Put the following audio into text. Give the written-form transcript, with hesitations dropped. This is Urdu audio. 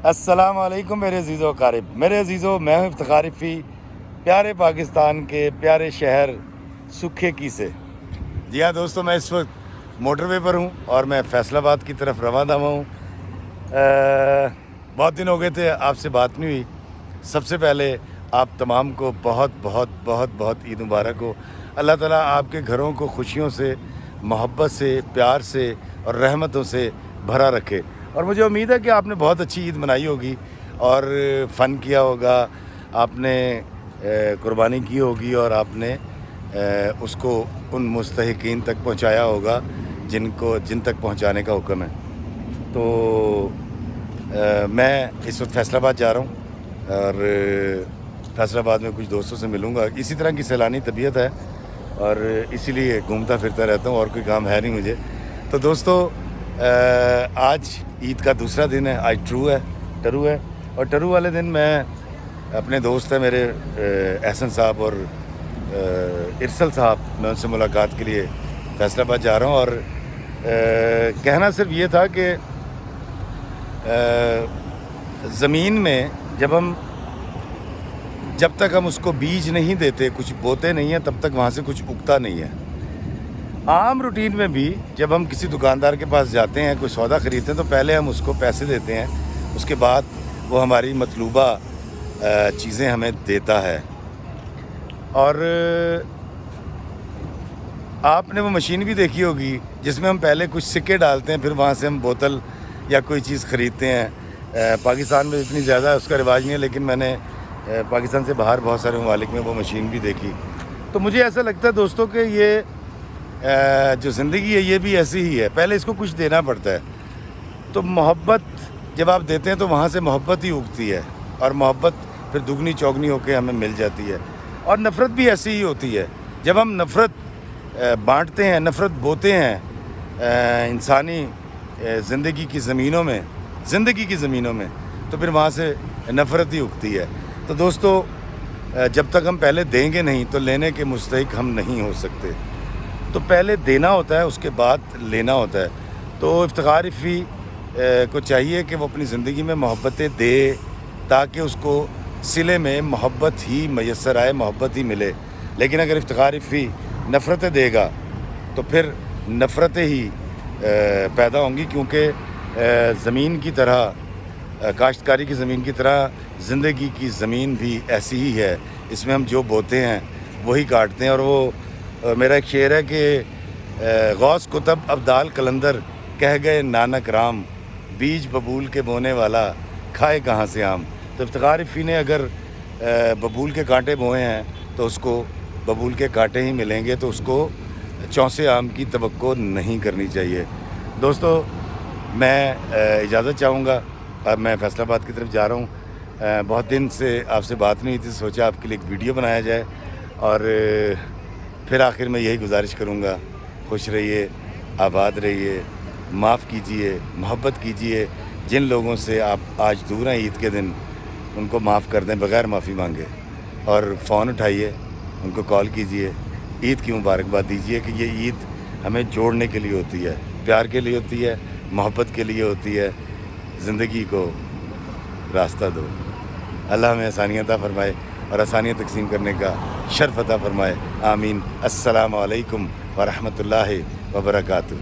السلام علیکم میرے عزیز و اقارب، میرے عزیزو، میں ہوں افتخار رفیع، پیارے پاکستان کے پیارے شہر سکھے کی سے۔ جی ہاں دوستو، میں اس وقت موٹر وے پر ہوں اور میں فیصل آباد کی طرف رواں داواں ہوں۔ بہت دن ہو گئے تھے آپ سے بات نہیں ہوئی۔ سب سے پہلے آپ تمام کو بہت بہت بہت بہت عید مبارک ہو۔ اللہ تعالیٰ آپ کے گھروں کو خوشیوں سے، محبت سے، پیار سے اور رحمتوں سے بھرا رکھے۔ اور مجھے امید ہے کہ آپ نے بہت اچھی عید منائی ہوگی اور فن کیا ہوگا، آپ نے قربانی کی ہوگی اور آپ نے اس کو ان مستحقین تک پہنچایا ہوگا جن تک پہنچانے کا حکم ہے۔ تو میں اس وقت فیصل آباد جا رہا ہوں اور فیصل آباد میں کچھ دوستوں سے ملوں گا۔ اسی طرح کی سیلانی طبیعت ہے اور اسی لیے گھومتا پھرتا رہتا ہوں، اور کوئی کام ہے نہیں مجھے۔ تو دوستو، آج عید کا دوسرا دن ہے، آج ٹرو ہے، اور ٹرو والے دن میں اپنے دوست ہیں میرے احسن صاحب اور ارسل صاحب، میں ان سے ملاقات کے لیے فیصل آباد جا رہا ہوں۔ اور کہنا صرف یہ تھا کہ زمین میں جب تک ہم اس کو بیج نہیں دیتے، کچھ بوتے نہیں ہیں، تب تک وہاں سے کچھ اگتا نہیں ہے۔ عام روٹین میں بھی جب ہم کسی دکاندار کے پاس جاتے ہیں، کوئی سودا خریدتے ہیں، تو پہلے ہم اس کو پیسے دیتے ہیں، اس کے بعد وہ ہماری مطلوبہ چیزیں ہمیں دیتا ہے۔ اور آپ نے وہ مشین بھی دیکھی ہوگی جس میں ہم پہلے کچھ سکے ڈالتے ہیں، پھر وہاں سے ہم بوتل یا کوئی چیز خریدتے ہیں۔ پاکستان میں اتنی زیادہ اس کا رواج نہیں ہے، لیکن میں نے پاکستان سے باہر بہت سارے ممالک میں وہ مشین بھی دیکھی۔ تو مجھے ایسا لگتا ہے دوستوں کہ یہ جو زندگی ہے یہ بھی ایسی ہی ہے، پہلے اس کو کچھ دینا پڑتا ہے۔ تو محبت جب آپ دیتے ہیں تو وہاں سے محبت ہی اگتی ہے، اور محبت پھر دگنی چوگنی ہو کے ہمیں مل جاتی ہے۔ اور نفرت بھی ایسی ہی ہوتی ہے، جب ہم نفرت بانٹتے ہیں، نفرت بوتے ہیں انسانی زندگی کی زمینوں میں، تو پھر وہاں سے نفرت ہی اگتی ہے۔ تو دوستو، جب تک ہم پہلے دیں گے نہیں تو لینے کے مستحق ہم نہیں ہو سکتے۔ تو پہلے دینا ہوتا ہے، اس کے بعد لینا ہوتا ہے۔ تو افتخار رفیع کو چاہیے کہ وہ اپنی زندگی میں محبتیں دے، تاکہ اس کو صلے میں محبت ہی میسر آئے، محبت ہی ملے۔ لیکن اگر افتخار رفیع نفرتیں دے گا تو پھر نفرتیں ہی پیدا ہوں گی، کیونکہ زمین کی طرح، کاشتکاری کی زمین کی طرح زندگی کی زمین بھی ایسی ہی ہے، اس میں ہم جو بوتے ہیں وہی کاٹتے ہیں۔ اور وہ میرا ایک شعر ہے کہ غوث کتب ابدال قلندر کہہ گئے نانک رام، بیج ببول کے بونے والا کھائے کہاں سے آم۔ تو افتخار رفیع نے اگر ببول کے کانٹے بوئے ہیں تو اس کو ببول کے کانٹے ہی ملیں گے، تو اس کو چونسے آم کی توقع نہیں کرنی چاہیے۔ دوستو، میں اجازت چاہوں گا، اب میں فیصل آباد کی طرف جا رہا ہوں۔ بہت دن سے آپ سے بات نہیں ہوئی تھی، سوچا آپ کے لیے ایک ویڈیو بنایا جائے، اور پھر آخر میں یہی گزارش کروں گا، خوش رہیے، آباد رہیے، معاف کیجئے، محبت کیجئے۔ جن لوگوں سے آپ آج دور ہیں عید کے دن، ان کو معاف کر دیں بغیر معافی مانگے، اور فون اٹھائیے، ان کو کال کیجئے، عید کی مبارکباد دیجئے کہ یہ عید ہمیں جوڑنے کے لیے ہوتی ہے، پیار کے لیے ہوتی ہے، محبت کے لیے ہوتی ہے۔ زندگی کو راستہ دو۔ اللہ ہمیں آسانیاں عطا فرمائے اور آسانیاں تقسیم کرنے کا شرف عطا فرمائے، آمین۔ السلام علیکم ورحمۃ اللہ وبرکاتہ۔